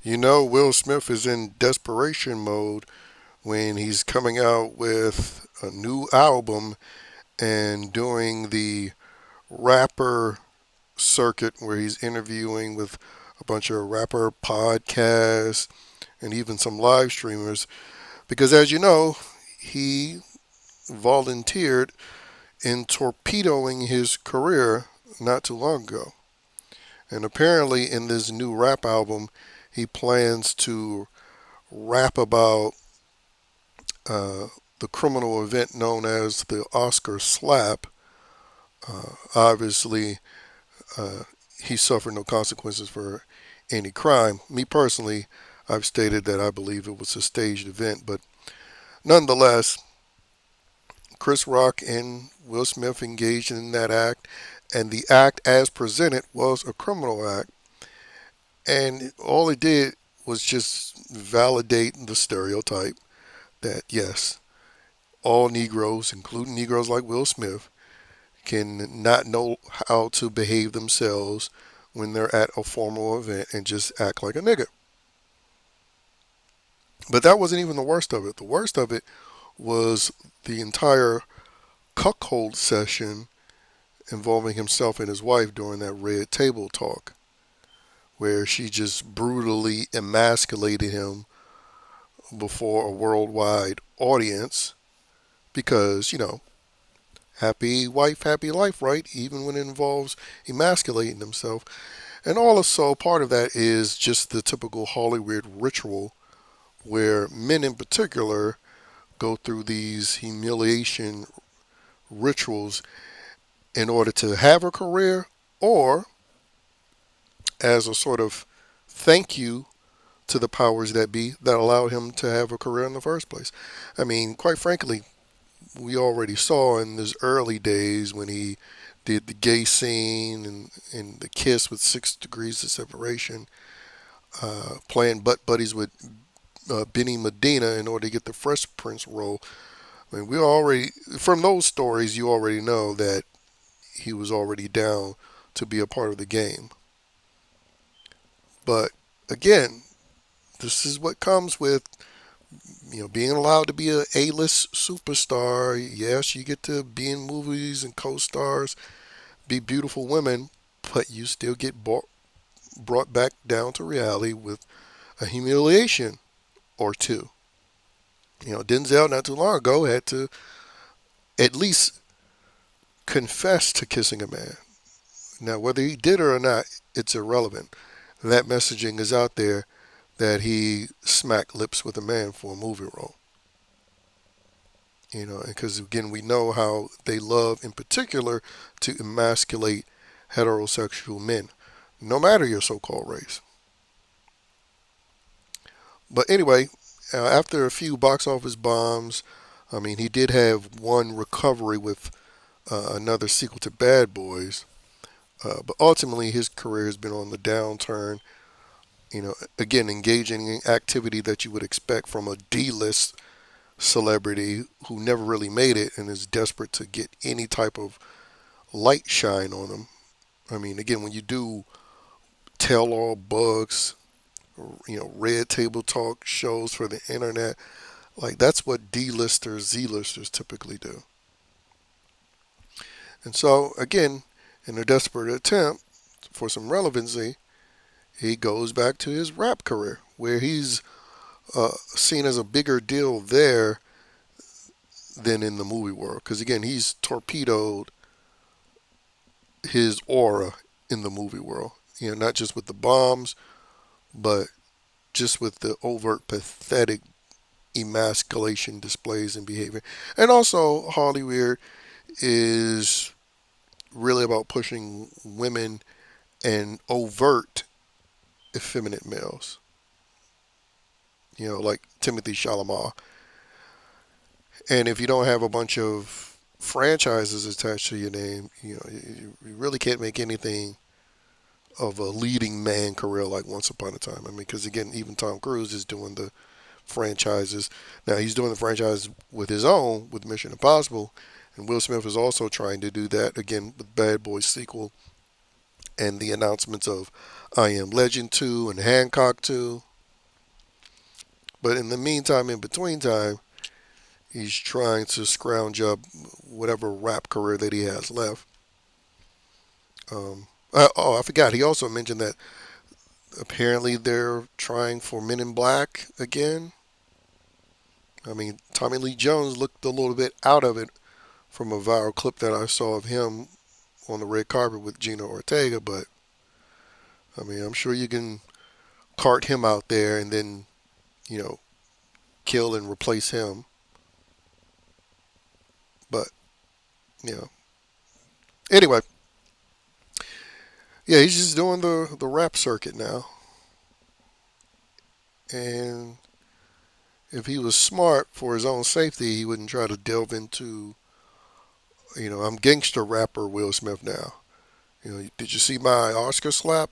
Will Smith is in desperation mode when he's coming out with a new album and doing the rapper circuit where he's interviewing with a bunch of rapper podcasts and even some live streamers. Because as you know, he volunteered in torpedoing his career not too long ago. And apparently, in this new rap album, he plans to rap about uh, the criminal event known as the Oscar slap. Obviously, uh, he suffered no consequences for any crime. Me personally, I've stated that I believe it was a staged event, but nonetheless, Chris Rock and Will Smith engaged in that act, and the act as presented was a criminal act, and all it did was just validate the stereotype that yes, all Negroes, including Negroes like Will Smith, can not know how to behave themselves when they're at a formal event and just act like a nigga. But that wasn't even the worst of it. The worst of it was the entire cuckold session involving himself and his wife during that red table talk, where she just brutally emasculated him before a worldwide audience because, happy wife, happy life, right? Even when it involves emasculating himself. And also, part of that is just the typical Hollywood ritual where men in particular go through these humiliation rituals in order to have a career or as a sort of thank you to the powers that be that allowed him to have a career in the first place. I mean, quite frankly, we already saw in his early days when he did the gay scene and the kiss with 6 degrees of separation, playing butt buddies with Benny Medina in order to get the Fresh Prince role. I mean, we already, from those stories, you already know that he was already down to be a part of the game. But again, this is what comes with being allowed to be a A-list superstar. Yes, you get to be in movies and co-stars, be beautiful women, but you still get brought back down to reality with a humiliation or two. Denzel not too long ago had to at least confess to kissing a man. Now, whether he did or not, it's irrelevant. That messaging is out there that he smacked lips with a man for a movie role. Because again, we know how they love, in particular, to emasculate heterosexual men, no matter your so-called race. But anyway, after a few box office bombs, I mean, he did have one recovery with another sequel to Bad Boys, but ultimately his career has been on the downturn. Again, engaging in activity that you would expect from a D-list celebrity who never really made it and is desperate to get any type of light shine on them. I mean, again, when you do tell-all books, red table talk shows for the internet, like that's what D-listers, Z-listers typically do. And so, again, in a desperate attempt for some relevancy, he goes back to his rap career, where he's seen as a bigger deal there than in the movie world. Because again, he's torpedoed his aura in the movie world. Not just with the bombs, but just with the overt, pathetic emasculation displays and behavior. And also, Hollywood is really about pushing women and overt effeminate males. Like Timothy Chalamet. And if you don't have a bunch of franchises attached to your name, you really can't make anything of a leading man career like Once Upon a Time. I mean, because again, even Tom Cruise is doing the franchises. Now he's doing the franchise with his own with Mission Impossible, and Will Smith is also trying to do that again with Bad Boys sequel and the announcements of I Am Legend 2 and Hancock 2. But in the meantime, in between time, he's trying to scrounge up whatever rap career that he has left. I forgot. He also mentioned that apparently they're trying for Men in Black again. I mean, Tommy Lee Jones looked a little bit out of it from a viral clip that I saw of him on the red carpet with Gina Ortega, but I mean, I'm sure you can cart him out there and then, you know, kill and replace him. But, you know, anyway, yeah, he's just doing the rap circuit now. And if he was smart for his own safety, he wouldn't try to delve into, I'm gangster rapper Will Smith now. Did you see my Oscar slap?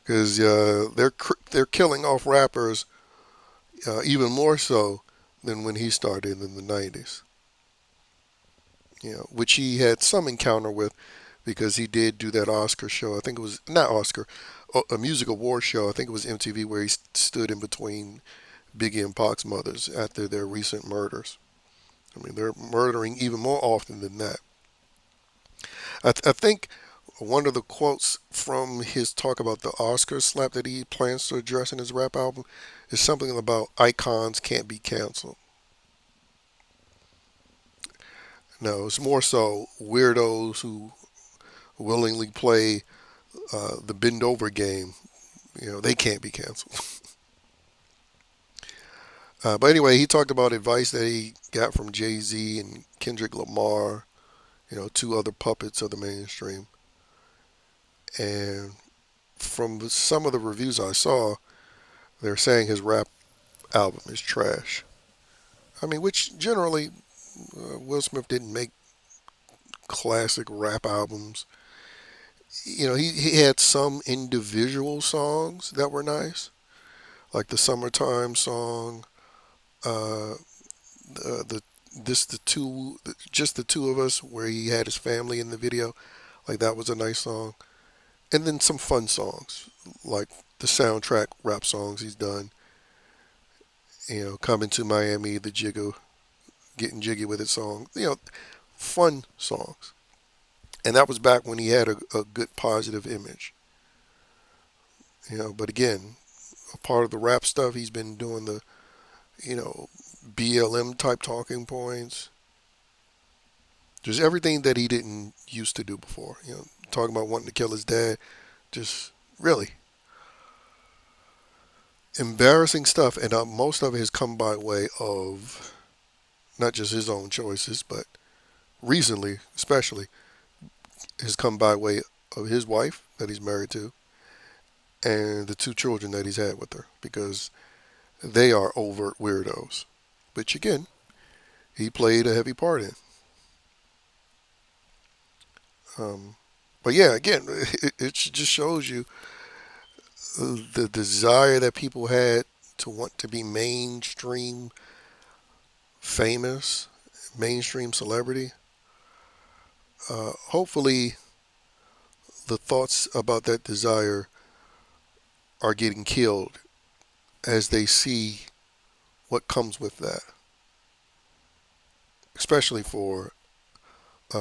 Because they're killing off rappers even more so than when he started in the '90s. Which he had some encounter with because he did do that Oscar show. I think it was not Oscar, a music award show. I think it was MTV where he stood in between Biggie and Pac's mothers after their recent murders. I mean, they're murdering even more often than that. I think one of the quotes from his talk about the Oscar slap that he plans to address in his rap album is something about icons can't be canceled. No, it's more so weirdos who willingly play the bend over game. They can't be canceled. But anyway, he talked about advice that he got from Jay Z and Kendrick Lamar, two other puppets of the mainstream. And from some of the reviews I saw, they're saying his rap album is trash. I mean, which generally, Will Smith didn't make classic rap albums. He had some individual songs that were nice, like the Summertime song, uh, the this the two just the two of us, where he had his family in the video. Like that was a nice song, and then some fun songs like the soundtrack rap songs he's done. Coming to Miami, the Jigga, getting jiggy with it song. Fun songs. And that was back when he had a good positive image. But again, a part of the rap stuff, he's been doing the, you know, BLM type talking points. Just everything that he didn't used to do before. Talking about wanting to kill his dad. Just really embarrassing stuff. And most of it has come by way of not just his own choices, but recently, especially, has come by way of his wife that he's married to and the two children that he's had with her, because they are overt weirdos, which again, he played a heavy part in. Um, but yeah, again, it just shows you the desire that people had to want to be mainstream famous, mainstream celebrity. Hopefully, the thoughts about that desire are getting killed as they see what comes with that, especially for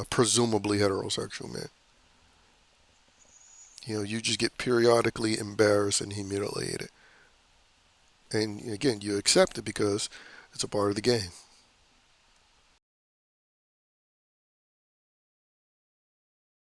presumably heterosexual men. You just get periodically embarrassed and humiliated. And again, you accept it because it's a part of the game.